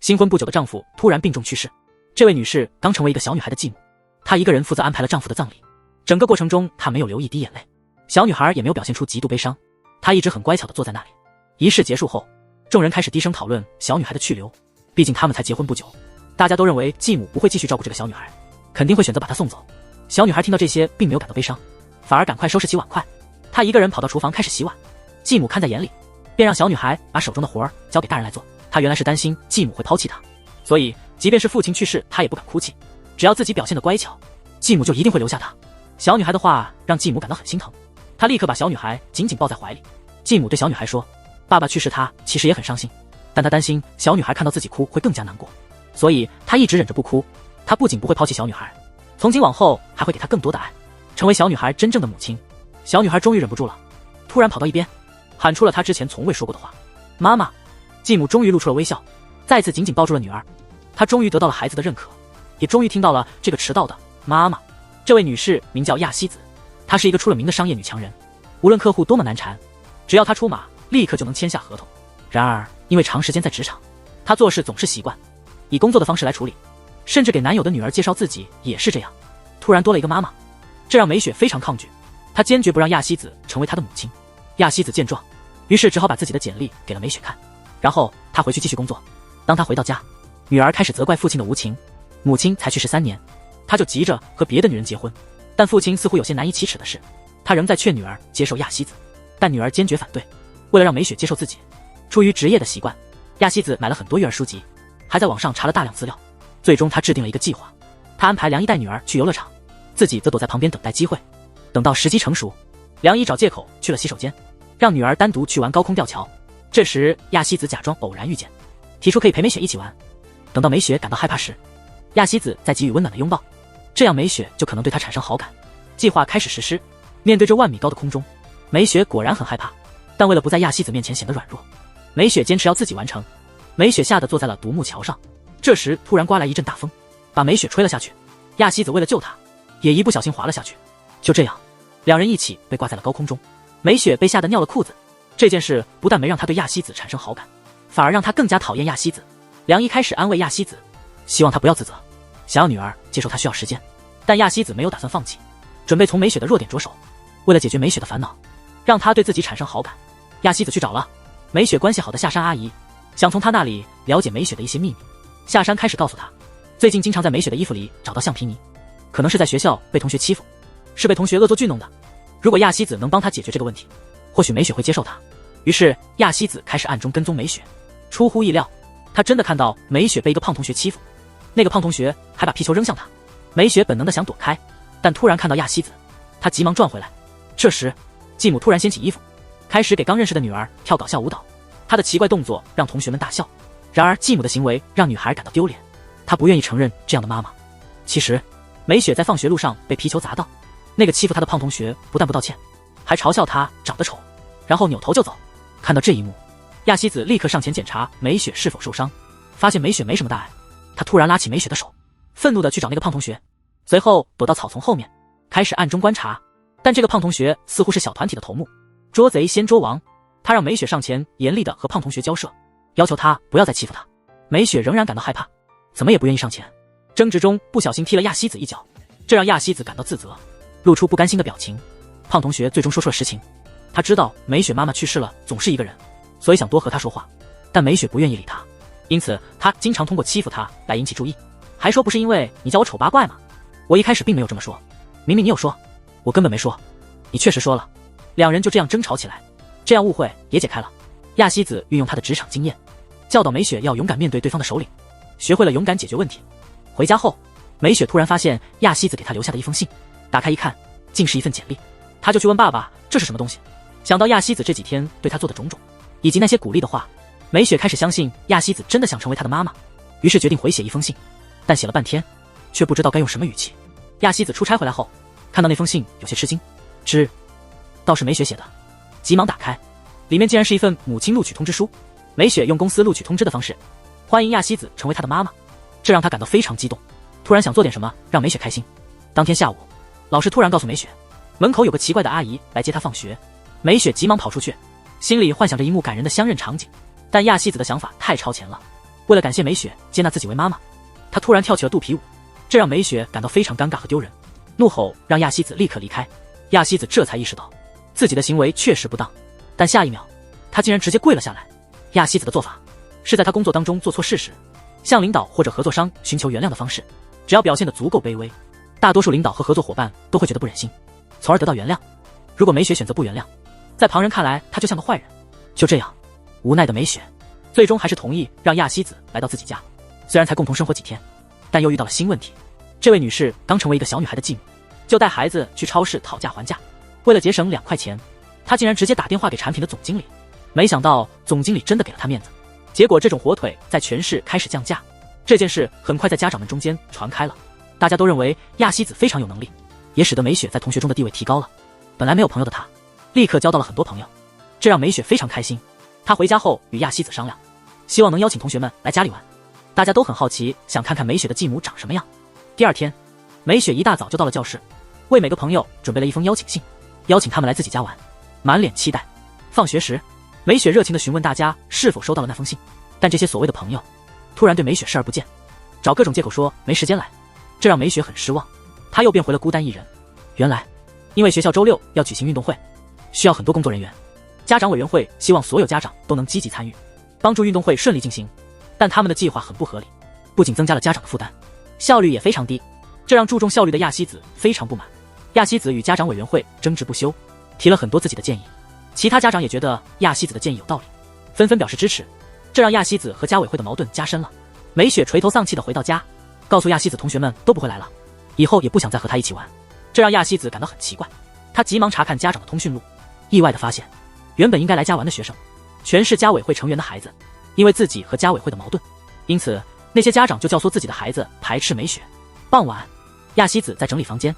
新婚不久的丈夫突然病重去世，这位女士刚成为一个小女孩的继母，她一个人负责安排了丈夫的葬礼。整个过程中，她没有流一滴眼泪，小女孩也没有表现出极度悲伤，她一直很乖巧地坐在那里。仪式结束后，众人开始低声讨论小女孩的去留，毕竟他们才结婚不久，大家都认为继母不会继续照顾这个小女孩，肯定会选择把她送走。小女孩听到这些并没有感到悲伤，反而赶快收拾起碗筷，她一个人跑到厨房开始洗碗。继母看在眼里，便让小女孩把手中的活儿交给大人来做。她原来是担心继母会抛弃她，所以即便是父亲去世，她也不敢哭泣，只要自己表现得乖巧，继母就一定会留下她。小女孩的话让继母感到很心疼，她立刻把小女孩紧紧抱在怀里。继母对小女孩说，爸爸去世她其实也很伤心，但她担心小女孩看到自己哭会更加难过，所以她一直忍着不哭。她不仅不会抛弃小女孩，从今往后还会给她更多的爱，成为小女孩真正的母亲。小女孩终于忍不住了，突然跑到一边喊出了她之前从未说过的话，妈妈。继母终于露出了微笑，再次紧紧抱住了女儿。她终于得到了孩子的认可，也终于听到了这个迟到的妈妈。这位女士名叫亚希子，她是一个出了名的商业女强人，无论客户多么难缠，只要她出马，立刻就能签下合同。然而因为长时间在职场，她做事总是习惯以工作的方式来处理，甚至给男友的女儿介绍自己也是这样。突然多了一个妈妈，这让美雪非常抗拒，她坚决不让亚希子成为她的母亲。亚希子见状，于是只好把自己的简历给了美雪看，然后她回去继续工作。当她回到家，女儿开始责怪父亲的无情，母亲才去世3年，她就急着和别的女人结婚。但父亲似乎有些难以启齿的是，他仍在劝女儿接受亚希子，但女儿坚决反对。为了让美雪接受自己，出于职业的习惯，亚希子买了很多育儿书籍，还在网上查了大量资料。最终她制定了一个计划，她安排梁一带女儿去游乐场，自己则躲在旁边等待机会。等到时机成熟，梁一找借口去了洗手间，让女儿单独去玩高空吊桥。这时亚希子假装偶然遇见，提出可以陪美雪一起玩。等到美雪感到害怕时，亚希子再给予温暖的拥抱，这样美雪就可能对她产生好感。计划开始实施，面对这万米高的空中，美雪果然很害怕，但为了不在亚希子面前显得软弱，美雪坚持要自己完成。美雪吓得坐在了独木桥上，这时突然刮来一阵大风，把美雪吹了下去。亚希子为了救她，也一不小心滑了下去。就这样，两人一起被挂在了高空中。美雪被吓得尿了裤子，这件事不但没让她对亚希子产生好感，反而让她更加讨厌亚希子。梁一开始安慰亚希子，希望她不要自责，想要女儿接受她需要时间，但亚希子没有打算放弃，准备从美雪的弱点着手。为了解决美雪的烦恼，让她对自己产生好感，亚希子去找了美雪关系好的夏山阿姨，想从她那里了解美雪的一些秘密。夏山开始告诉她，最近经常在美雪的衣服里找到橡皮泥，可能是在学校被同学欺负，是被同学恶作剧弄的。如果亚希子能帮她解决这个问题，或许美雪会接受她。于是亚希子开始暗中跟踪美雪。出乎意料，她真的看到美雪被一个胖同学欺负，那个胖同学还把皮球扔向她。美雪本能的想躲开，但突然看到亚希子，她急忙转回来。这时继母突然掀起衣服，开始给刚认识的女儿跳搞笑舞蹈。她的奇怪动作让同学们大笑，然而继母的行为让女孩感到丢脸，她不愿意承认这样的妈妈。其实美雪在放学路上被皮球砸到，那个欺负她的胖同学不但不道歉，还嘲笑她长得丑，然后扭头就走。看到这一幕，亚希子立刻上前检查美雪是否受伤，发现美雪没什么大碍。她突然拉起美雪的手，愤怒地去找那个胖同学，随后躲到草丛后面，开始暗中观察。但这个胖同学似乎是小团体的头目，捉贼先捉王。他让美雪上前严厉地和胖同学交涉，要求他不要再欺负他。美雪仍然感到害怕，怎么也不愿意上前。争执中不小心踢了亚希子一脚，这让亚希子感到自责，露出不甘心的表情。胖同学最终说出了实情，他知道美雪妈妈去世了总是一个人，所以想多和她说话，但美雪不愿意理他，因此他经常通过欺负她来引起注意，还说不是因为你叫我丑八怪吗？我一开始并没有这么说，明明你有说。我根本没说，你确实说了。两人就这样争吵起来，这样误会也解开了。亚希子运用她的职场经验，教导美雪要勇敢面对对方的首领，学会了勇敢解决问题。回家后，美雪突然发现亚希子给她留下的一封信，打开一看，竟是一份简历。她就去问爸爸这是什么东西。想到亚希子这几天对她做的种种，以及那些鼓励的话，美雪开始相信亚希子真的想成为她的妈妈，于是决定回写一封信。但写了半天，却不知道该用什么语气。亚希子出差回来后，看到那封信有些吃惊，倒是美雪写的，急忙打开，里面竟然是一份母亲录取通知书。美雪用公司录取通知的方式欢迎亚希子成为她的妈妈，这让她感到非常激动，突然想做点什么让美雪开心。当天下午，老师突然告诉美雪，门口有个奇怪的阿姨来接她放学。美雪急忙跑出去，心里幻想着一幕感人的相认场景，但亚希子的想法太超前了，为了感谢美雪接纳自己为妈妈，她突然跳起了肚皮舞，这让美雪感到非常尴尬和丢人，怒吼让亚希子立刻离开。亚希子这才意识到自己的行为确实不当，但下一秒她竟然直接跪了下来。亚希子的做法是在她工作当中做错事时，向领导或者合作商寻求原谅的方式，只要表现得足够卑微，大多数领导和合作伙伴都会觉得不忍心，从而得到原谅。如果美雪选择不原谅，在旁人看来她就像个坏人。就这样，无奈的美雪最终还是同意让亚希子来到自己家。虽然才共同生活几天，但又遇到了新问题。这位女士刚成为一个小女孩的继母，就带孩子去超市讨价还价，为了节省2块钱，她竟然直接打电话给产品的总经理。没想到总经理真的给了她面子，结果这种火腿在全市开始降价。这件事很快在家长们中间传开了，大家都认为亚希子非常有能力，也使得美雪在同学中的地位提高了。本来没有朋友的她，立刻交到了很多朋友，这让美雪非常开心。她回家后与亚希子商量，希望能邀请同学们来家里玩。大家都很好奇，想看看美雪的继母长什么样。第二天，美雪一大早就到了教室，为每个朋友准备了一封邀请信，邀请他们来自己家玩，满脸期待。放学时，美雪热情地询问大家是否收到了那封信，但这些所谓的朋友突然对美雪视而不见，找各种借口说没时间来，这让美雪很失望。她又变回了孤单一人。原来，因为学校周6要举行运动会，需要很多工作人员，家长委员会希望所有家长都能积极参与，帮助运动会顺利进行。但他们的计划很不合理，不仅增加了家长的负担，效率也非常低，这让注重效率的亚希子非常不满。亚希子与家长委员会争执不休，提了很多自己的建议，其他家长也觉得亚希子的建议有道理，纷纷表示支持，这让亚希子和家委会的矛盾加深了。美雪垂头丧气地回到家，告诉亚希子同学们都不会来了，以后也不想再和他一起玩，这让亚希子感到很奇怪。他急忙查看家长的通讯录，意外地发现原本应该来家玩的学生全是家委会成员的孩子，因为自己和家委会的矛盾，因此那些家长就教唆自己的孩子排斥美雪。傍晚，亚希子在整理房间，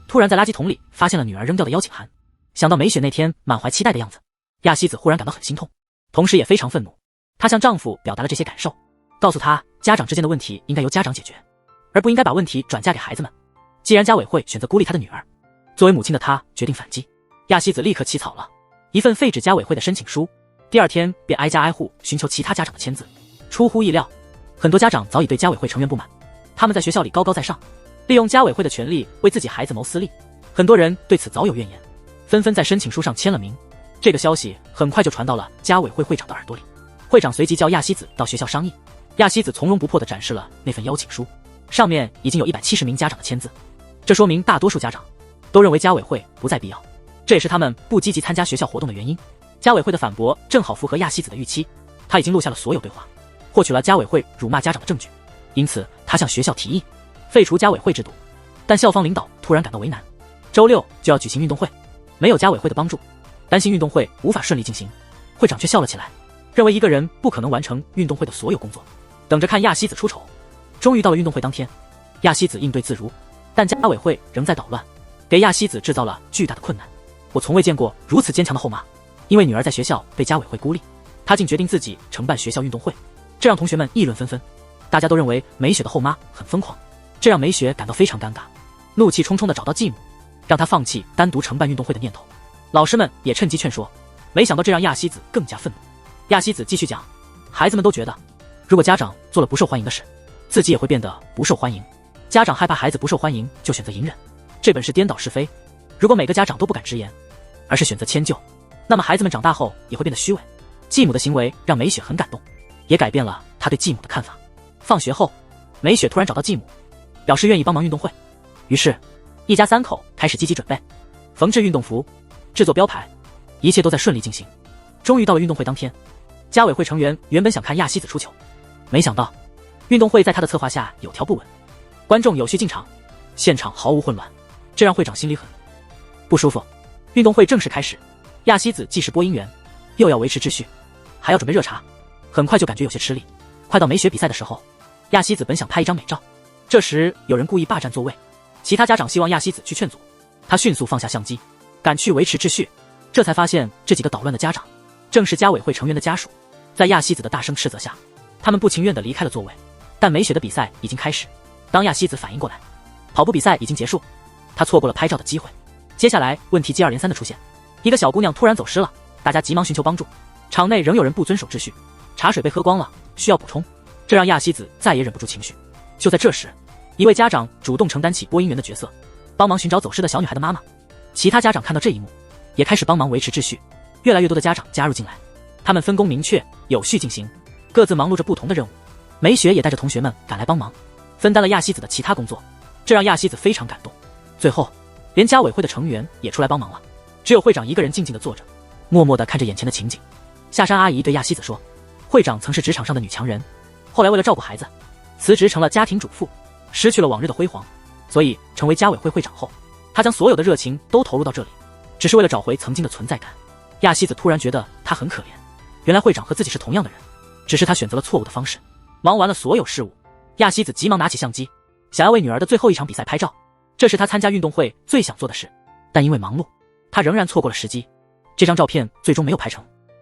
突然在垃圾桶里发现了女儿扔掉的邀请函。想到美雪那天满怀期待的样子，亚希子忽然感到很心痛，同时也非常愤怒。她向丈夫表达了这些感受，告诉他家长之间的问题应该由家长解决，而不应该把问题转嫁给孩子们。既然家委会选择孤立她的女儿，作为母亲的她决定反击。亚希子立刻起草了一份废止家委会的申请书，第二天便挨家挨户寻求其他家长的签字。出乎意料，很多家长早已对家委会成员不满，他们在学校里高高在上，利用家委会的权力为自己孩子谋私利。很多人对此早有怨言，纷纷在申请书上签了名。这个消息很快就传到了家委会会长的耳朵里，会长随即叫亚希子到学校商议。亚希子从容不迫地展示了那份邀请书，上面已经有170名家长的签字，这说明大多数家长都认为家委会不再必要，这也是他们不积极参加学校活动的原因。家委会的反驳正好符合亚希子的预期，他已经录下了所有对话，获取了家委会辱骂家长的证据，因此他向学校提议废除家委会制度。但校方领导突然感到为难，周6就要举行运动会，没有家委会的帮助，担心运动会无法顺利进行。会长却笑了起来，认为一个人不可能完成运动会的所有工作，等着看亚希子出丑。终于到了运动会当天，亚希子应对自如，但家委会仍在捣乱，给亚希子制造了巨大的困难。我从未见过如此坚强的后妈，因为女儿在学校被家委会孤立，她竟决定自己承办学校运动会，这让同学们议论纷纷。大家都认为美雪的后妈很疯狂，这让美雪感到非常尴尬，怒气冲冲地找到继母，让她放弃单独承办运动会的念头。老师们也趁机劝说，没想到这让亚希子更加愤怒。亚希子继续讲，孩子们都觉得如果家长做了不受欢迎的事，自己也会变得不受欢迎，家长害怕孩子不受欢迎就选择隐忍，这本是颠倒是非。如果每个家长都不敢直言，而是选择迁就，那么孩子们长大后也会变得虚伪。继母的行为让美雪很感动，也改变了她对继母的看法。放学后，美雪突然找到继母，表示愿意帮忙运动会。于是一家3口开始积极准备，缝制运动服，制作标牌，一切都在顺利进行。终于到了运动会当天，家委会成员原本想看亚希子出糗，没想到运动会在他的策划下有条不紊，观众有序进场，现场毫无混乱，这让会长心里很不舒服。运动会正式开始，亚希子既是播音员，又要维持秩序，还要准备热茶，很快就感觉有些吃力。快到美雪比赛的时候，亚希子本想拍一张美照，这时有人故意霸占座位，其他家长希望亚希子去劝阻，他迅速放下相机，赶去维持秩序。这才发现这几个捣乱的家长正是家委会成员的家属。在亚希子的大声斥责下，他们不情愿地离开了座位。但美雪的比赛已经开始，当亚希子反应过来，跑步比赛已经结束，她错过了拍照的机会。接下来问题接二连三的出现，一个小姑娘突然走失了，大家急忙寻求帮助，场内仍有人不遵守秩序，茶水被喝光了，需要补充。这让亚希子再也忍不住情绪。就在这时，一位家长主动承担起播音员的角色，帮忙寻找走失的小女孩的妈妈。其他家长看到这一幕，也开始帮忙维持秩序。越来越多的家长加入进来，他们分工明确，有序进行，各自忙碌着不同的任务。梅雪也带着同学们赶来帮忙，分担了亚希子的其他工作，这让亚希子非常感动。最后，连家委会的成员也出来帮忙了，只有会长一个人静静地坐着，默默地看着眼前的情景。下山阿姨对亚希子说，会长曾是职场上的女强人，后来为了照顾孩子，辞职成了家庭主妇，失去了往日的辉煌，所以成为家委会会长后，她将所有的热情都投入到这里，只是为了找回曾经的存在感。亚希子突然觉得她很可怜，原来会长和自己是同样的人，只是他选择了错误的方式。忙完了所有事务，亚希子急忙拿起相机，想要为女儿的最后一场比赛拍照，这是她参加运动会最想做的事，但因为忙碌，她仍然错过了时机。这张照片最终没有拍成，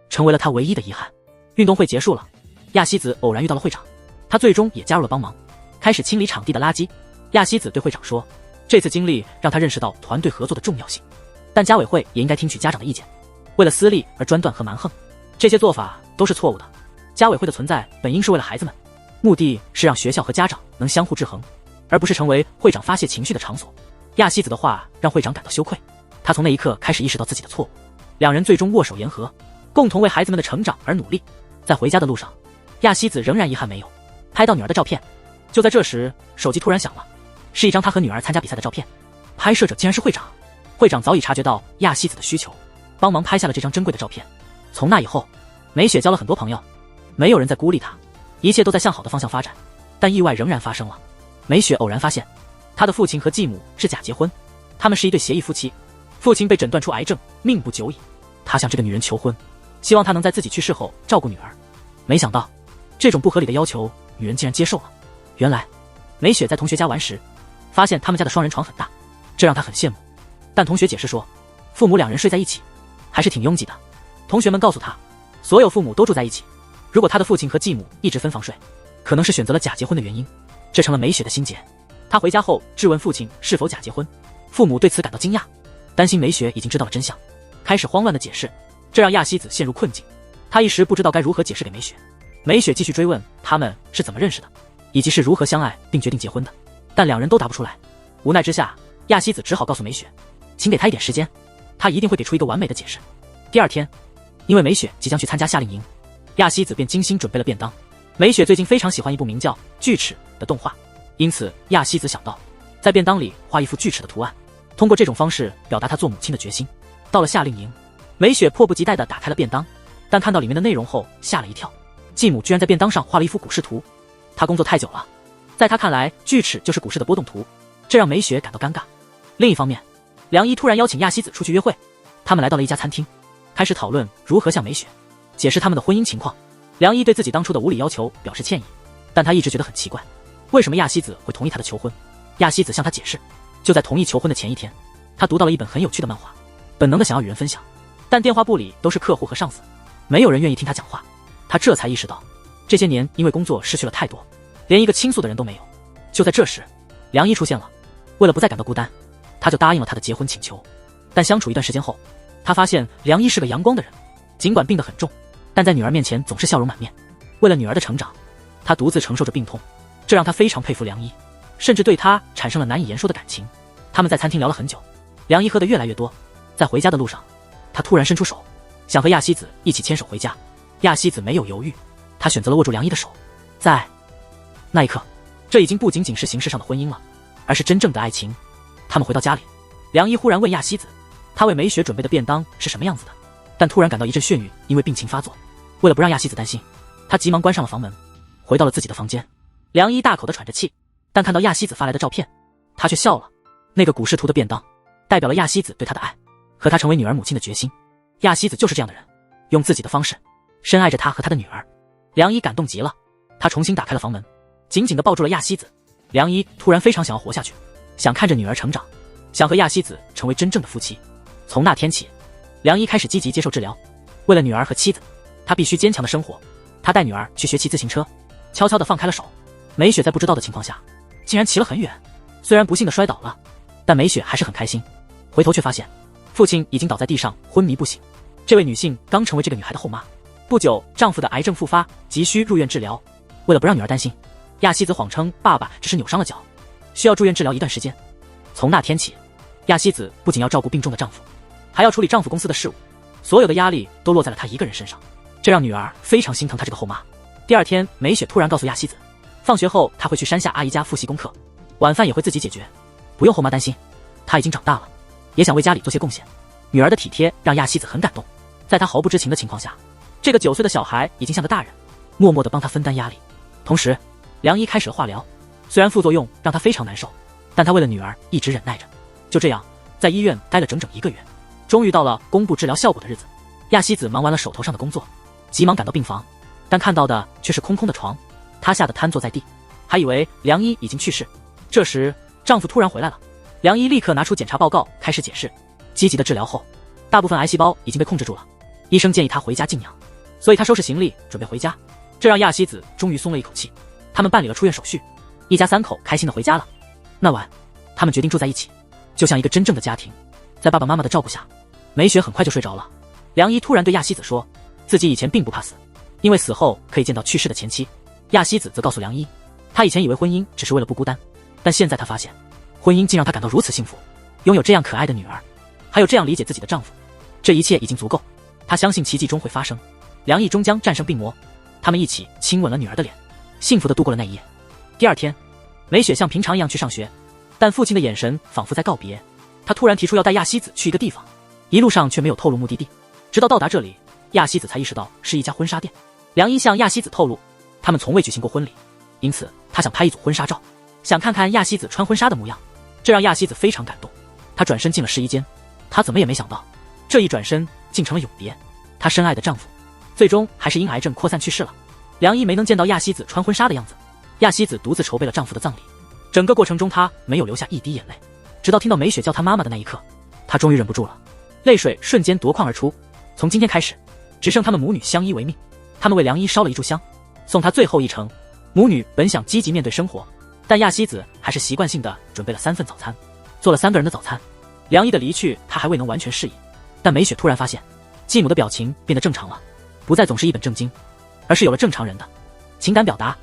成为了她唯一的遗憾。运动会结束了，亚希子偶然遇到了会长，他最终也加入了帮忙，开始清理场地的垃圾。亚希子对会长说，这次经历让他认识到团队合作的重要性，但家委会也应该听取家长的意见，为了私利而专断和蛮横，这些做法都是错误的。家委会的存在本应是为了孩子们，目的是让学校和家长能相互制衡，而不是成为会长发泄情绪的场所。亚希子的话让会长感到羞愧，他从那一刻开始意识到自己的错误。两人最终握手言和，共同为孩子们的成长而努力。在回家的路上，亚希子仍然遗憾没有拍到女儿的照片。就在这时，手机突然响了，是一张他和女儿参加比赛的照片，拍摄者竟然是会长。会长早已察觉到亚希子的需求，帮忙拍下了这张珍贵的照片。从那以后，梅雪交了很多朋友，没有人再孤立她，一切都在向好的方向发展。但意外仍然发生了，梅雪偶然发现她的父亲和继母是假结婚，他们是一对协议夫妻，父亲被诊断出癌症，命不久矣。她向这个女人求婚，希望她能在自己去世后照顾女儿。没想到这种不合理的要求，女人竟然接受了。原来梅雪在同学家玩时，发现他们家的双人床很大，这让她很羡慕。但同学解释说，父母两人睡在一起还是挺拥挤的。同学们告诉她，所有父母都住在一起，如果她的父亲和继母一直分房睡，可能是选择了假结婚的原因。这成了梅雪的心结。她回家后质问父亲是否假结婚，父母对此感到惊讶，担心梅雪已经知道了真相，开始慌乱的解释，这让亚希子陷入困境。她一时不知道该如何解释给梅雪。梅雪继续追问他们是怎么认识的，以及是如何相爱并决定结婚的，但两人都答不出来。无奈之下，亚希子只好告诉梅雪，请给她一点时间，她一定会给出一个完美的解释。第二天，因为梅雪即将去参加夏令营，亚希子便精心准备了便当。梅雪最近非常喜欢一部名叫《锯齿》的动画，因此亚希子想到在便当里画一幅锯齿的图案，通过这种方式表达她做母亲的决心。到了夏令营，梅雪迫不及待地打开了便当，但看到里面的内容后吓了一跳，继母居然在便当上画了一幅股市图。她工作太久了，在她看来锯齿就是股市的波动图，这让梅雪感到尴尬。另一方面，梁一突然邀请亚希子出去约会，他们来到了一家餐厅，开始讨论如何向梅雪解释他们的婚姻情况。梁一对自己当初的无理要求表示歉意，但他一直觉得很奇怪，为什么亚希子会同意他的求婚。亚希子向他解释，就在同意求婚的前一天，他读到了一本很有趣的漫画，本能的想要与人分享，但电话簿里都是客户和上司，没有人愿意听他讲话。他这才意识到，这些年因为工作失去了太多，连一个倾诉的人都没有。就在这时，梁一出现了，为了不再感到孤单，他就答应了他的结婚请求。但相处一段时间后，他发现梁一是个阳光的人，尽管病得很重，但在女儿面前总是笑容满面。为了女儿的成长，他独自承受着病痛，这让他非常佩服梁一，甚至对他产生了难以言说的感情。他们在餐厅聊了很久，梁一喝得越来越多。在回家的路上，他突然伸出手，想和亚希子一起牵手回家。亚希子没有犹豫，他选择了握住梁一的手。在那一刻，这已经不仅仅是形式上的婚姻了，而是真正的爱情。他们回到家里，梁一忽然问亚希子，他为梅雪准备的便当是什么样子的，但突然感到一阵眩晕，因为病情发作。为了不让亚希子担心，他急忙关上了房门，回到了自己的房间。梁一大口地喘着气，但看到亚希子发来的照片，他却笑了。那个股市图的便当代表了亚希子对他的爱和他成为女儿母亲的决心。亚希子就是这样的人，用自己的方式深爱着他和他的女儿。梁一感动极了，他重新打开了房门，紧紧地抱住了亚希子。梁一突然非常想要活下去，想看着女儿成长，想和亚希子成为真正的夫妻。从那天起，梁一开始积极接受治疗，为了女儿和妻子，他必须坚强的生活。他带女儿去学骑自行车，悄悄地放开了手。梅雪在不知道的情况下，竟然骑了很远，虽然不幸地摔倒了，但梅雪还是很开心。回头却发现，父亲已经倒在地上昏迷不醒。这位女性刚成为这个女孩的后妈，不久丈夫的癌症复发，急需入院治疗。为了不让女儿担心，亚希子谎称爸爸只是扭伤了脚，需要住院治疗一段时间。从那天起，亚希子不仅要照顾病重的丈夫，还要处理丈夫公司的事务，所有的压力都落在了她一个人身上，这让女儿非常心疼她这个后妈。第二天，美雪突然告诉亚希子，放学后她会去山下阿姨家复习功课，晚饭也会自己解决，不用后妈担心，她已经长大了，也想为家里做些贡献。女儿的体贴让亚希子很感动，在她毫不知情的情况下，这个9岁的小孩已经像个大人，默默地帮她分担压力。同时，梁一开始了化疗，虽然副作用让她非常难受，但她为了女儿一直忍耐着。就这样，在医院待了整整1个月，终于到了公布治疗效果的日子。亚希子忙完了手头上的工作，急忙赶到病房，但看到的却是空空的床，她吓得瘫坐在地，还以为梁一已经去世。这时，丈夫突然回来了，梁一立刻拿出检查报告开始解释，积极的治疗后，大部分癌细胞已经被控制住了，医生建议她回家静养，所以她收拾行李准备回家。这让亚希子终于松了一口气，他们办理了出院手续，一家3口开心的回家了。那晚，他们决定住在一起，就像一个真正的家庭。在爸爸妈妈的照顾下，美雪很快就睡着了。梁一突然对亚希子说，自己以前并不怕死，因为死后可以见到去世的前妻。亚希子则告诉梁一，她以前以为婚姻只是为了不孤单，但现在她发现，婚姻竟让她感到如此幸福，拥有这样可爱的女儿，还有这样理解自己的丈夫，这一切已经足够。她相信奇迹终会发生，梁毅终将战胜病魔。他们一起亲吻了女儿的脸，幸福地度过了那一夜。第二天，美雪像平常一样去上学，但父亲的眼神仿佛在告别。他突然提出要带亚希子去一个地方，一路上却没有透露目的地。直到到达这里，亚希子才意识到是一家婚纱店。梁一向亚希子透露，他们从未举行过婚礼，因此他想拍一组婚纱照，想看看亚希子穿婚纱的模样。这让亚希子非常感动，她转身进了试衣间。她怎么也没想到，这一转身竟成了永别。她深爱的丈夫最终还是因癌症扩散去世了。梁一没能见到亚希子穿婚纱的样子，亚希子独自筹备了丈夫的葬礼。整个过程中，她没有流下一滴眼泪，直到听到美雪叫她妈妈的那一刻，她终于忍不住了，泪水瞬间夺眶而出。从今天开始，只剩他们母女相依为命。他们为梁一烧了一炷香，送她最后一程。母女本想积极面对生活，但亚希子还是习惯性的准备了3份早餐，做了3个人的早餐。梁一的离去，她还未能完全适应，但美雪突然发现，继母的表情变得正常了，不再总是一本正经，而是有了正常人的情感表达。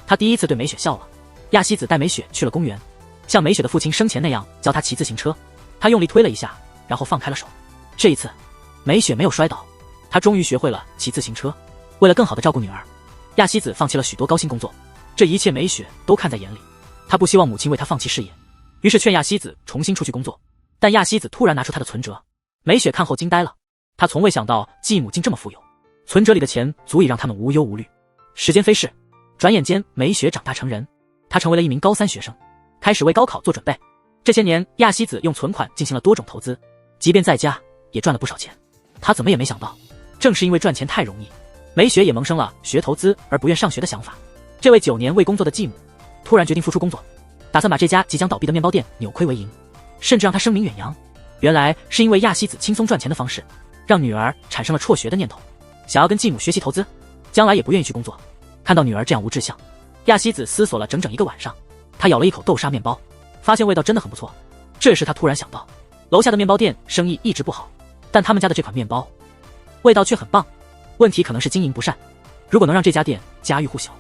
她第一次对美雪笑了。亚希子带美雪去了公园，像美雪的父亲生前那样教她骑自行车。她用力推了一下，然后放开了手。这一次，美雪没有摔倒，她终于学会了骑自行车。为了更好地照顾女儿，亚希子放弃了许多高薪工作，这一切美雪都看在眼里。她不希望母亲为她放弃事业，于是劝亚希子重新出去工作。但亚希子突然拿出她的存折，美雪看后惊呆了。她从未想到继母竟这么富有，存折里的钱足以让他们无忧无虑。时间飞逝，转眼间美雪长大成人，她成为了一名高3学生，开始为高考做准备。这些年，亚希子用存款进行了多种投资，即便在家也赚了不少钱。她怎么也没想到，正是因为赚钱太容易，美雪也萌生了学投资而不愿上学的想法。这位9年未工作的继母突然决定复出工作，打算把这家即将倒闭的面包店扭亏为盈，甚至让她声名远扬。原来是因为亚希子轻松赚钱的方式，让女儿产生了辍学的念头，想要跟继母学习投资，将来也不愿意去工作。看到女儿这样无志向，亚希子思索了整整1个晚上。她咬了一口豆沙面包，发现味道真的很不错。这时她突然想到，楼下的面包店生意一直不好，但他们家的这款面包味道却很棒，问题可能是经营不善。如果能让这家店家喻户晓，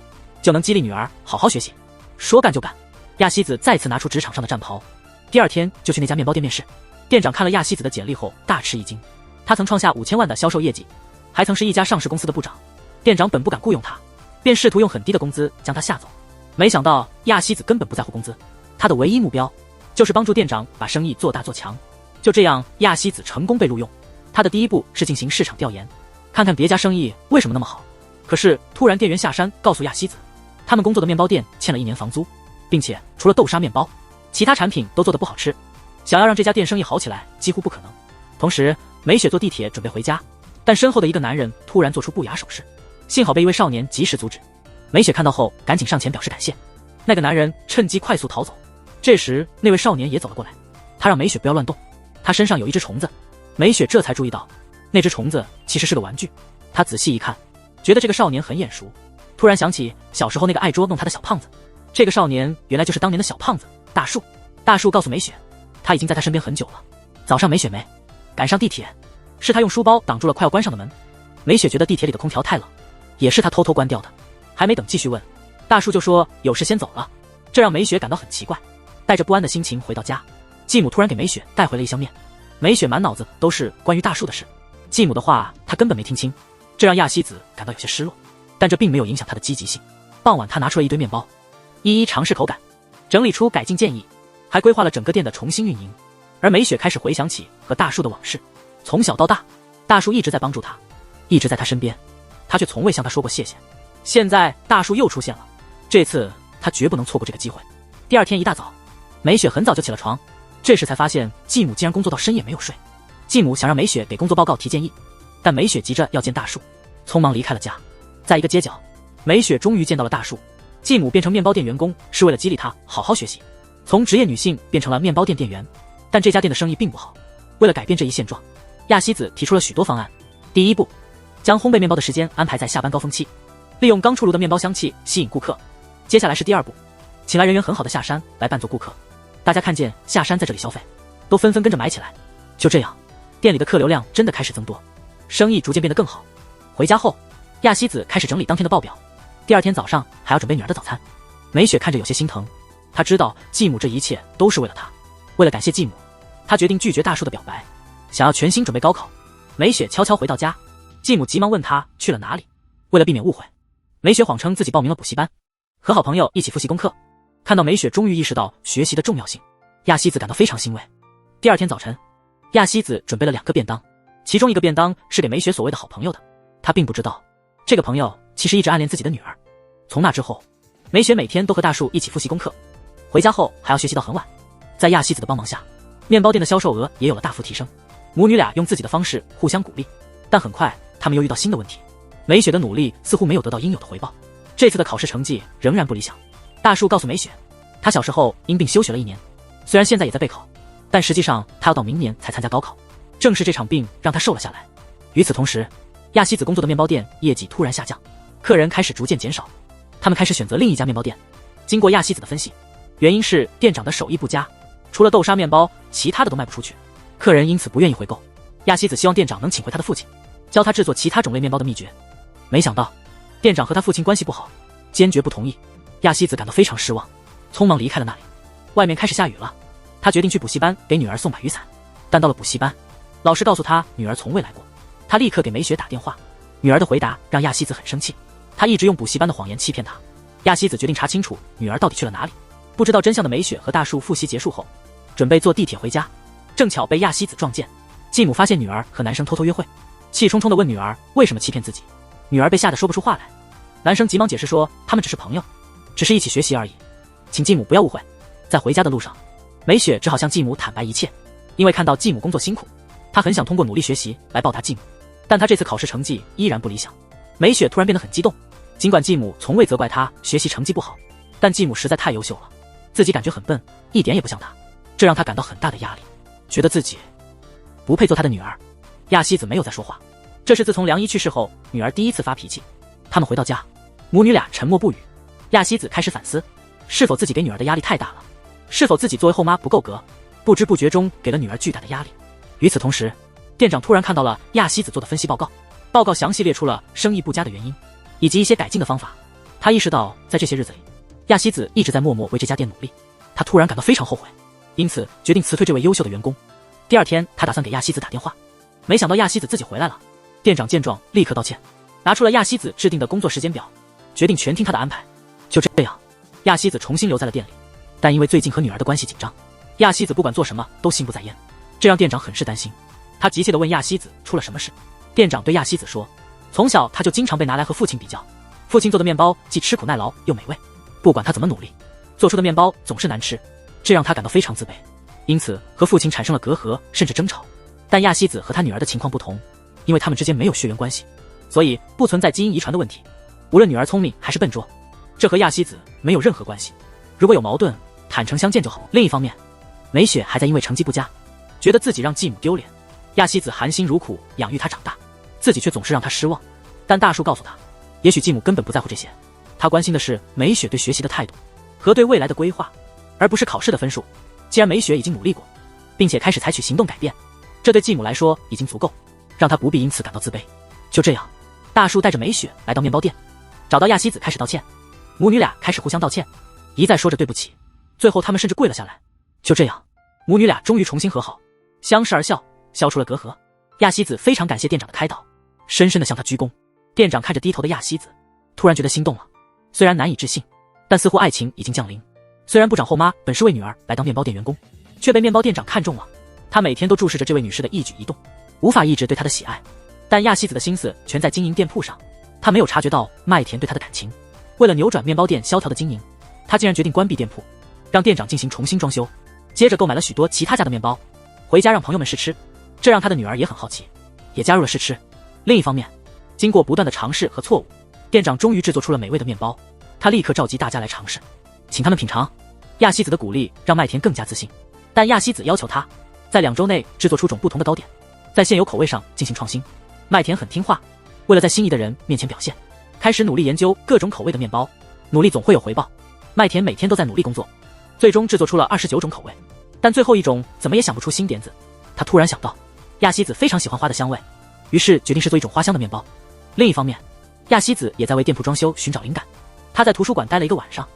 就能激励女儿好好学习。说干就干，亚希子再次拿出职场上的战袍，第2天就去那家面包店面试。店长看了亚希子的简历后大吃一惊，他曾创下5000万的销售业绩，还曾是一家上市公司的部长。店长本不敢雇佣他，便试图用很低的工资将他吓走。没想到亚希子根本不在乎工资，他的唯一目标就是帮助店长把生意做大做强。就这样，亚希子成功被录用。他的第一步是进行市场调研，看看别家生意为什么那么好。可是突然店员下山告诉亚希子，他们工作的面包店欠了1年房租，并且除了豆沙面包，其他产品都做得不好吃，想要让这家店生意好起来几乎不可能。同时，美雪坐地铁准备回家，但身后的一个男人突然做出不雅手势，幸好被一位少年及时阻止。美雪看到后赶紧上前表示感谢。那个男人趁机快速逃走。这时那位少年也走了过来，他让美雪不要乱动，他身上有一只虫子。美雪这才注意到，那只虫子其实是个玩具。她仔细一看，觉得这个少年很眼熟，突然想起小时候那个爱捉弄他的小胖子。这个少年原来就是当年的小胖子大树。大树告诉美雪，他已经在她身边很久了。早上美雪没赶上地铁，是他用书包挡住了快要关上的门。美雪觉得地铁里的空调太冷，也是他偷偷关掉的。还没等继续问，大叔就说有事先走了，这让美雪感到很奇怪，带着不安的心情回到家。继母突然给美雪带回了一箱面，美雪满脑子都是关于大树的事，继母的话她根本没听清，这让亚希子感到有些失落，但这并没有影响她的积极性。傍晚，她拿出了一堆面包，一一尝试口感，整理出改进建议，还规划了整个店的重新运营。而美雪开始回想起和大树的往事，从小到大，大树一直在帮助她，一直在她身边，她却从未向他说过谢谢。现在大树又出现了，这次她绝不能错过这个机会。第二天一大早，美雪很早就起了床，这时才发现继母竟然工作到深夜没有睡。继母想让美雪给工作报告提建议，但美雪急着要见大树，匆忙离开了家。在一个街角，美雪终于见到了大树。继母变成面包店员工是为了激励她好好学习，从职业女性变成了面包店店员，但这家店的生意并不好。为了改变这一现状，亚希子提出了许多方案。第一步，将烘焙面包的时间安排在下班高峰期，利用刚出炉的面包香气吸引顾客。接下来是第二步，请来人缘很好的夏山来扮作顾客。大家看见夏山在这里消费，都纷纷跟着买起来。就这样，店里的客流量真的开始增多，生意逐渐变得更好。回家后，亚希子开始整理当天的报表，第二天早上还要准备女儿的早餐。美雪看着有些心疼，她知道继母这一切都是为了她。为了感谢继母，她决定拒绝大树的表白，想要全心准备高考。美雪悄悄回到家，继母急忙问她去了哪里。为了避免误会，美雪谎称自己报名了补习班，和好朋友一起复习功课。看到美雪终于意识到学习的重要性，亚希子感到非常欣慰。第二天早晨，亚希子准备了2个便当，其中一个便当是给美雪所谓的好朋友的。她并不知道，这个朋友其实一直暗恋自己的女儿。从那之后，美雪每天都和大树一起复习功课，回家后还要学习到很晚。在亚希子的帮忙下，面包店的销售额也有了大幅提升。母女俩用自己的方式互相鼓励，但很快他们又遇到新的问题。美雪的努力似乎没有得到应有的回报，这次的考试成绩仍然不理想。大树告诉美雪，他小时候因病休学了1年，虽然现在也在备考，但实际上他要到明年才参加高考。正是这场病让他瘦了下来。与此同时，亚希子工作的面包店业绩突然下降，客人开始逐渐减少，他们开始选择另一家面包店。经过亚希子的分析，原因是店长的手艺不佳，除了豆沙面包，其他的都卖不出去，客人因此不愿意回购。亚希子希望店长能请回他的父亲，教他制作其他种类面包的秘诀。没想到店长和他父亲关系不好，坚决不同意。亚希子感到非常失望，匆忙离开了那里。外面开始下雨了，他决定去补习班给女儿送把雨伞。但到了补习班，老师告诉他女儿从未来过。他立刻给美雪打电话，女儿的回答让亚希子很生气，他一直用补习班的谎言欺骗她。亚希子决定查清楚女儿到底去了哪里。不知道真相的美雪和大树复习结束后，准备坐地铁回家，正巧被亚希子撞见。继母发现女儿和男生偷偷约会，气冲冲地问女儿为什么欺骗自己。女儿被吓得说不出话来。男生急忙解释说他们只是朋友，只是一起学习而已，请继母不要误会。在回家的路上，美雪只好向继母坦白一切，因为看到继母工作辛苦，她很想通过努力学习来报答继母。但她这次考试成绩依然不理想。美雪突然变得很激动，尽管继母从未责怪她学习成绩不好，但继母实在太优秀了，自己感觉很笨，一点也不像她，这让她感到很大的压力，觉得自己不配做她的女儿。亚希子没有再说话，这是自从梁一去世后，女儿第一次发脾气。他们回到家，母女俩沉默不语。亚希子开始反思，是否自己给女儿的压力太大了，是否自己作为后妈不够格，不知不觉中给了女儿巨大的压力。与此同时，店长突然看到了亚希子做的分析报告，报告详细列出了生意不佳的原因，以及一些改进的方法。他意识到在这些日子里，亚希子一直在默默为这家店努力，他突然感到非常后悔，因此决定辞退这位优秀的员工。第二天，他打算给亚希子打电话，没想到亚希子自己回来了。店长见状立刻道歉，拿出了亚希子制定的工作时间表，决定全听他的安排。就这样，亚希子重新留在了店里，但因为最近和女儿的关系紧张，亚希子不管做什么都心不在焉，这让店长很是担心。他急切地问亚希子出了什么事。店长对亚希子说，从小他就经常被拿来和父亲比较，父亲做的面包既吃苦耐劳又美味，不管他怎么努力，做出的面包总是难吃，这让他感到非常自卑，因此和父亲产生了隔阂，甚至争吵。但亚希子和他女儿的情况不同，因为他们之间没有血缘关系，所以不存在基因遗传的问题。无论女儿聪明还是笨拙，这和亚希子没有任何关系。如果有矛盾，坦诚相见就好。另一方面，美雪还在因为成绩不佳，觉得自己让继母丢脸。亚希子含辛茹苦养育她长大，自己却总是让她失望。但大树告诉她，也许继母根本不在乎这些，她关心的是美雪对学习的态度和对未来的规划，而不是考试的分数。既然美雪已经努力过，并且开始采取行动改变，这对继母来说已经足够，让她不必因此感到自卑。就这样，大树带着美雪来到面包店，找到亚希子开始道歉。母女俩开始互相道歉，一再说着对不起，最后他们甚至跪了下来。就这样，母女俩终于重新和好，相视而笑，消除了隔阂。亚希子非常感谢店长的开导，深深地向他鞠躬。店长看着低头的亚希子，突然觉得心动了，虽然难以置信，但似乎爱情已经降临。虽然部长后妈本是为女儿来当面包店员工，却被面包店长看中了。他每天都注视着这位女士的一举一动，无法抑制对她的喜爱。但亚希子的心思全在经营店铺上，她没有察觉到麦田对她的感情。为了扭转面包店萧条的经营，她竟然决定关闭店铺，让店长进行重新装修，接着购买了许多其他家的面包，回家让朋友们试吃。这让她的女儿也很好奇，也加入了试吃。另一方面，经过不断的尝试和错误，店长终于制作出了美味的面包。他立刻召集大家来尝试，请他们品尝。亚希子的鼓励让麦田更加自信，但亚希子要求他在2周内制作出种不同的糕点，在现有口味上进行创新。麦田很听话，为了在心仪的人面前表现，开始努力研究各种口味的面包。努力总会有回报，麦田每天都在努力工作，最终制作出了29种口味。但最后一种怎么也想不出新点子。他突然想到，亚希子非常喜欢花的香味，于是决定试做一种花香的面包。另一方面，亚希子也在为店铺装修寻找灵感。他在图书馆待了一个晚上，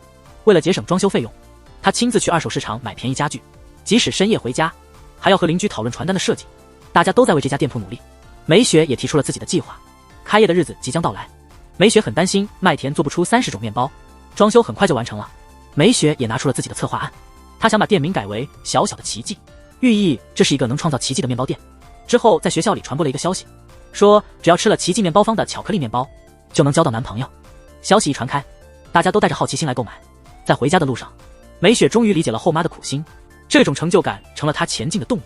为了节省装修费用，他亲自去二手市场买便宜家具，即使深夜回家，还要和邻居讨论传单的设计。大家都在为这家店铺努力。美雪也提出了自己的计划，开业的日子即将到来。美雪很担心麦田做不出30种面包，装修很快就完成了。美雪也拿出了自己的策划案，她想把店名改为小小的奇迹，寓意这是一个能创造奇迹的面包店。之后在学校里传播了一个消息，说只要吃了奇迹面包坊的巧克力面包，就能交到男朋友。消息一传开，大家都带着好奇心来购买。在回家的路上，美雪终于理解了后妈的苦心，这种成就感成了她前进的动力。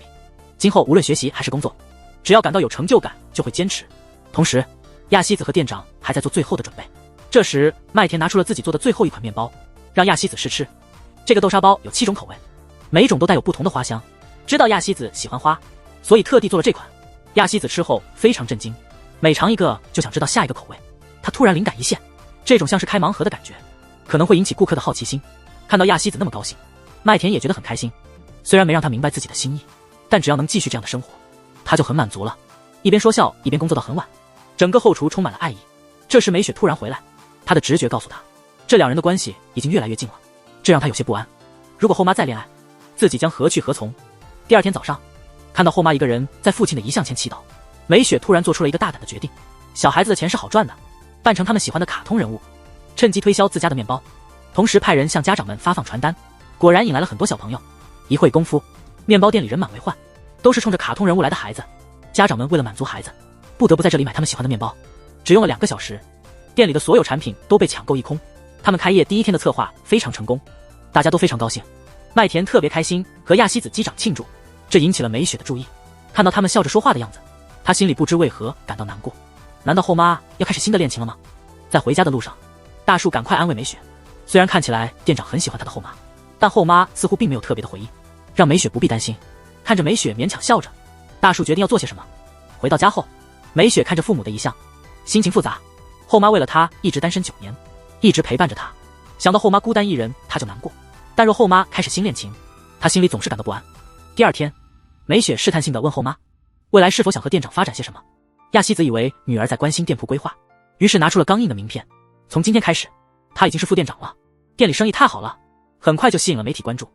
今后无论学习还是工作，只要感到有成就感就会坚持。同时，亚希子和店长还在做最后的准备。这时麦田拿出了自己做的最后一款面包，让亚希子试吃。这个豆沙包有7种口味，每种都带有不同的花香。知道亚希子喜欢花，所以特地做了这款。亚希子吃后非常震惊，每尝一个就想知道下一个口味。他突然灵感一现，这种像是开盲盒的感觉，可能会引起顾客的好奇心。看到亚希子那么高兴，麦田也觉得很开心。虽然没让他明白自己的心意，但只要能继续这样的生活，他就很满足了。一边说笑一边工作到很晚，整个后厨充满了爱意。这时美雪突然回来，她的直觉告诉她，这2人的关系已经越来越近了，这让她有些不安。如果后妈再恋爱，自己将何去何从？第2天早上，看到后妈一个人在父亲的遗像前祈祷，美雪突然做出了一个大胆的决定。小孩子的钱是好赚的，扮成他们喜欢的卡通人物，趁机推销自家的面包，同时派人向家长们发放传单。果然引来了很多小朋友。一会功夫，面包店里人满为患，都是冲着卡通人物来的孩子。家长们为了满足孩子，不得不在这里买他们喜欢的面包。只用了2个小时，店里的所有产品都被抢购一空。他们开业第1天的策划非常成功，大家都非常高兴。麦田特别开心，和亚希子击掌庆祝，这引起了美雪的注意。看到他们笑着说话的样子，她心里不知为何感到难过。难道后妈要开始新的恋情了吗？在回家的路上，大树赶快安慰美雪。虽然看起来店长很喜欢他的后妈，但后妈似乎并没有特别的回应，让美雪不必担心。看着美雪勉强笑着，大树决定要做些什么。回到家后，美雪看着父母的遗像，心情复杂。后妈为了她一直单身9年，一直陪伴着她，想到后妈孤单一人，她就难过。但若后妈开始新恋情，她心里总是感到不安。第2天，美雪试探性地问后妈，未来是否想和店长发展些什么。亚希子以为女儿在关心店铺规划，于是拿出了刚印的名片。从今天开始，她已经是副店长了，店里生意太好了，很快就吸引了媒体关注。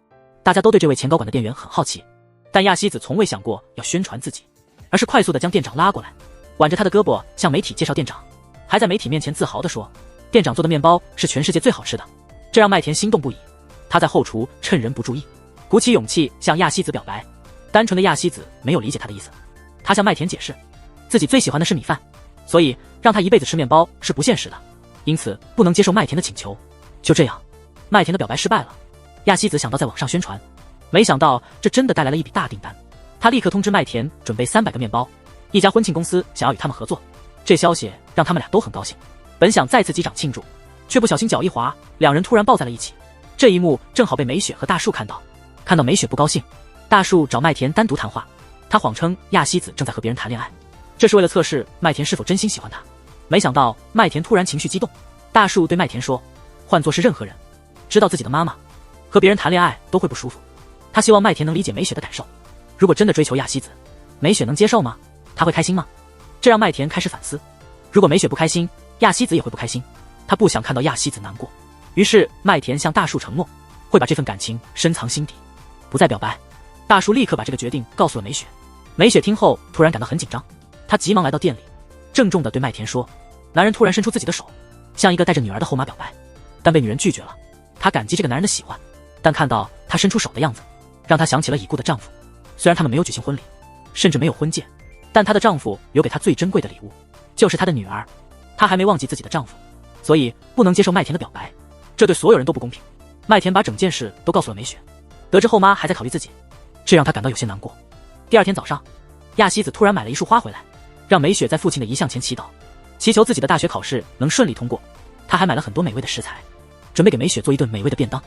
大家都对这位前高管的店员很好奇，但亚希子从未想过要宣传自己，而是快速地将店长拉过来，挽着他的胳膊向媒体介绍店长，还在媒体面前自豪地说，店长做的面包是全世界最好吃的。这让麦田心动不已，他在后厨趁人不注意，鼓起勇气向亚希子表白。单纯的亚希子没有理解他的意思，他向麦田解释，自己最喜欢的是米饭，所以让他一辈子吃面包是不现实的，因此不能接受麦田的请求。就这样，麦田的表白失败了。亚希子想到在网上宣传，没想到这真的带来了一笔大订单。他立刻通知麦田准备300个面包，一家婚庆公司想要与他们合作。这消息让他们俩都很高兴，本想再次击掌庆祝，却不小心脚一滑，2人突然抱在了一起。这一幕正好被美雪和大树看到。看到美雪不高兴，大树找麦田单独谈话，他谎称亚希子正在和别人谈恋爱，这是为了测试麦田是否真心喜欢他。没想到麦田突然情绪激动，大树对麦田说，换作是任何人，知道自己的妈妈和别人谈恋爱都会不舒服。他希望麦田能理解美雪的感受，如果真的追求亚希子，美雪能接受吗？他会开心吗？这让麦田开始反思，如果美雪不开心，亚希子也会不开心。他不想看到亚希子难过，于是麦田向大树承诺，会把这份感情深藏心底，不再表白。大树立刻把这个决定告诉了美雪。美雪听后突然感到很紧张，她急忙来到店里，郑重地对麦田说，男人突然伸出自己的手，向一个带着女儿的后妈表白，但被女人拒绝了。她感激这个男人的喜欢，但看到他伸出手的样子，让她想起了已故的丈夫。虽然他们没有举行婚礼，甚至没有婚戒，但她的丈夫留给她最珍贵的礼物就是她的女儿。她还没忘记自己的丈夫，所以不能接受麦田的表白，这对所有人都不公平。麦田把整件事都告诉了美雪，得知后妈还在考虑自己，这让她感到有些难过。第二天早上，亚希子突然买了一束花回来，让美雪在父亲的遗像前祈祷，祈求自己的大学考试能顺利通过。她还买了很多美味的食材，准备给美雪做一顿美味的便当，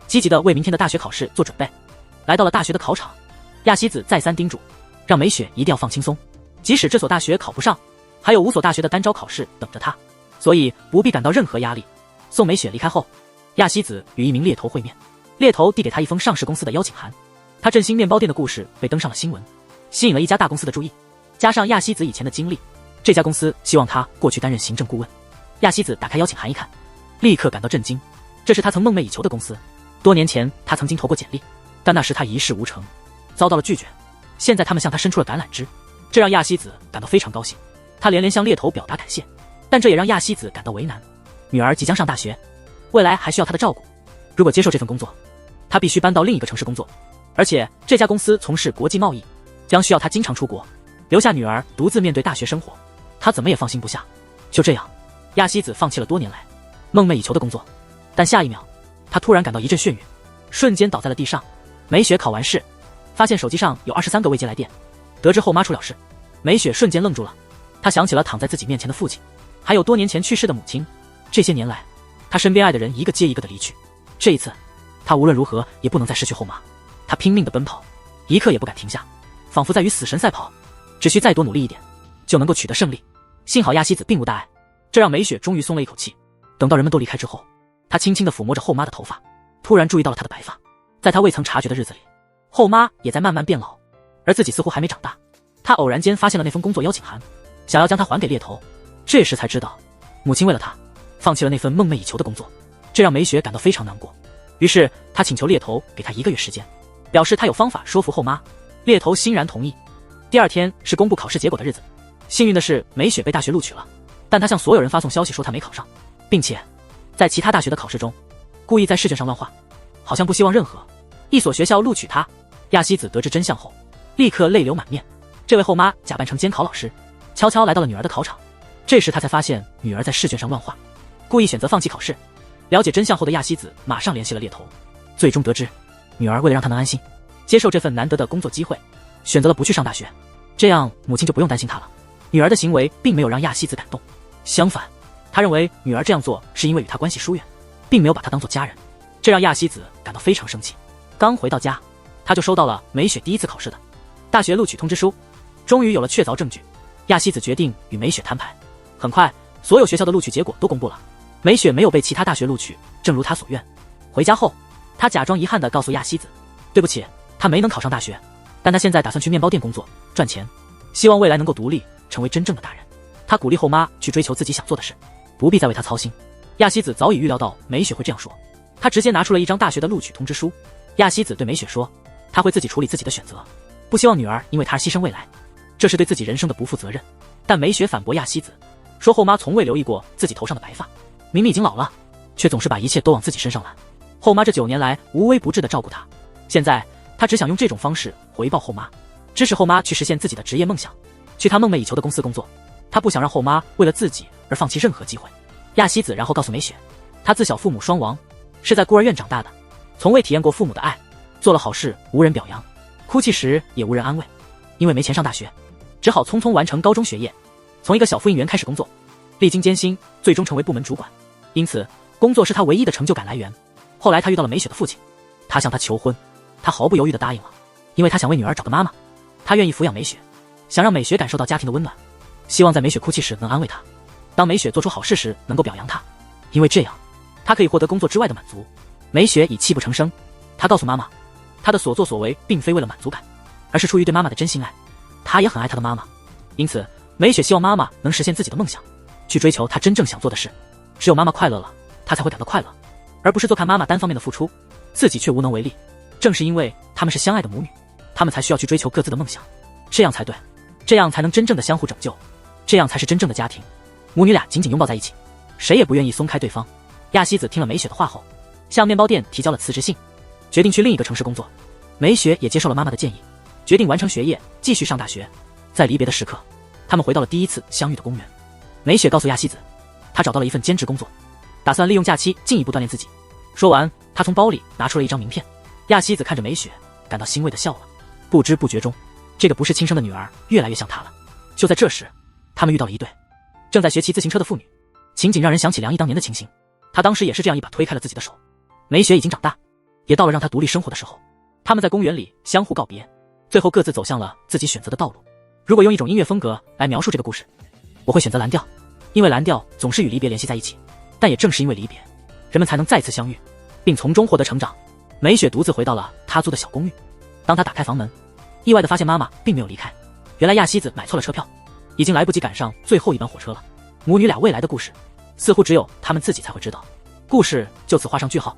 积极地为明天的大学考试做准备。来到了大学的考场，亚希子再三叮嘱，让美雪一定要放轻松，即使这所大学考不上，还有5所大学的单招考试等着她，所以不必感到任何压力。送美雪离开后，亚希子与一名猎头会面，猎头递给她一封上市公司的邀请函。她振兴面包店的故事被登上了新闻，吸引了一家大公司的注意。加上亚希子以前的经历，这家公司希望她过去担任行政顾问。亚希子打开邀请函一看，立刻感到震惊，这是她曾梦寐以求的公司。多年前她曾经投过简历，但那时她一事无成，遭到了拒绝。现在他们向她伸出了橄榄枝，这让亚希子感到非常高兴。她连连向猎头表达感谢，但这也让亚希子感到为难。女儿即将上大学，未来还需要她的照顾，如果接受这份工作，她必须搬到另一个城市工作，而且这家公司从事国际贸易，将需要她经常出国，留下女儿独自面对大学生活，她怎么也放心不下。就这样，亚希子放弃了多年来梦寐以求的工作，但下一秒，她突然感到一阵眩晕，瞬间倒在了地上。美雪考完试，发现手机上有23个未接来电，得知后妈出了事，美雪瞬间愣住了。她想起了躺在自己面前的父亲，还有多年前去世的母亲。这些年来，她身边爱的人一个接一个的离去，这一次，她无论如何也不能再失去后妈。她拼命地奔跑，一刻也不敢停下，仿佛在与死神赛跑，只需再多努力一点，就能够取得胜利。幸好亚希子并无大碍，这让美雪终于松了一口气。等到人们都离开之后，她轻轻地抚摸着后妈的头发，突然注意到了她的白发。在她未曾察觉的日子里，后妈也在慢慢变老，而自己似乎还没长大。她偶然间发现了那封工作邀请函，想要将它还给猎头。这时才知道，母亲为了她放弃了那份梦寐以求的工作，这让美雪感到非常难过。于是她请求猎头给她1个月时间，表示她有方法说服后妈。猎头欣然同意。第二天是公布考试结果的日子，幸运的是美雪被大学录取了，但她向所有人发送消息说她没考上，并且在其他大学的考试中故意在试卷上乱画，好像不希望任何一所学校录取她。亚希子得知真相后，立刻泪流满面。这位后妈假扮成监考老师，悄悄来到了女儿的考场。这时她才发现女儿在试卷上乱画，故意选择放弃考试。了解真相后的亚希子马上联系了猎头，最终得知女儿为了让她能安心接受这份难得的工作机会，选择了不去上大学，这样母亲就不用担心她了。女儿的行为并没有让亚希子感动，相反，她认为女儿这样做是因为与她关系疏远，并没有把她当作家人，这让亚希子感到非常生气。刚回到家，她就收到了美雪第一次考试的大学录取通知书。终于有了确凿证据，亚希子决定与美雪摊牌。很快，所有学校的录取结果都公布了，美雪没有被其他大学录取，正如她所愿。回家后，她假装遗憾地告诉亚希子，对不起，她没能考上大学，但她现在打算去面包店工作赚钱，希望未来能够独立，成为真正的大人。她鼓励后妈去追求自己想做的事，不必再为她操心。亚希子早已预料到美雪会这样说，她直接拿出了一张大学的录取通知书。亚希子对美雪说，她会自己处理自己的选择，不希望女儿因为她而牺牲未来，这是对自己人生的不负责任。但美雪反驳亚希子，说后妈从未留意过自己头上的白发，明明已经老了，却总是把一切都往自己身上揽。后妈这9年来无微不至地照顾她，现在她只想用这种方式回报后妈，支持后妈去实现自己的职业梦想，去她梦寐以求的公司工作。她不想让后妈为了自己而放弃任何机会。亚希子然后告诉美雪，她自小父母双亡，是在孤儿院长大的，从未体验过父母的爱，做了好事无人表扬，哭泣时也无人安慰。因为没钱上大学，只好匆匆完成高中学业，从一个小复印员开始工作，历经艰辛，最终成为部门主管。因此，工作是他唯一的成就感来源。后来他遇到了美雪的父亲，他向他求婚，他毫不犹豫地答应了，因为他想为女儿找个妈妈，他愿意抚养美雪，想让美雪感受到家庭的温暖，希望在美雪哭泣时能安慰她，当美雪做出好事时能够表扬她，因为这样，他可以获得工作之外的满足。美雪以泣不成声，她告诉妈妈，她的所作所为并非为了满足感，而是出于对妈妈的真心爱，她也很爱她的妈妈。因此，美雪希望妈妈能实现自己的梦想，去追求她真正想做的事。只有妈妈快乐了，她才会感到快乐。而不是做看妈妈单方面的付出，自己却无能为力。正是因为他们是相爱的母女，他们才需要去追求各自的梦想，这样才对，这样才能真正的相互拯救，这样才是真正的家庭。母女俩紧紧拥抱在一起，谁也不愿意松开对方。亚希子听了美雪的话后，向面包店提交了辞职信，决定去另一个城市工作。美雪也接受了妈妈的建议，决定完成学业，继续上大学。在离别的时刻，他们回到了第一次相遇的公园。美雪告诉亚希子，她找到了一份兼职工作，打算利用假期进一步锻炼自己。说完，她从包里拿出了一张名片。亚希子看着美雪，感到欣慰的笑了。不知不觉中，这个不是亲生的女儿越来越像她了。就在这时，他们遇到了一对正在学骑自行车的妇女，情景让人想起梁毅当年的情形。他当时也是这样一把推开了自己的手。美雪已经长大，也到了让她独立生活的时候。他们在公园里相互告别，最后各自走向了自己选择的道路。如果用一种音乐风格来描述这个故事，我会选择蓝调，因为蓝调总是与离别联系在一起，但也正是因为离别，人们才能再次相遇，并从中获得成长。美雪独自回到了她租的小公寓，当她打开房门，意外地发现妈妈并没有离开。原来亚希子买错了车票，已经来不及赶上最后一班火车了。母女俩未来的故事，似乎只有他们自己才会知道。故事就此画上句号。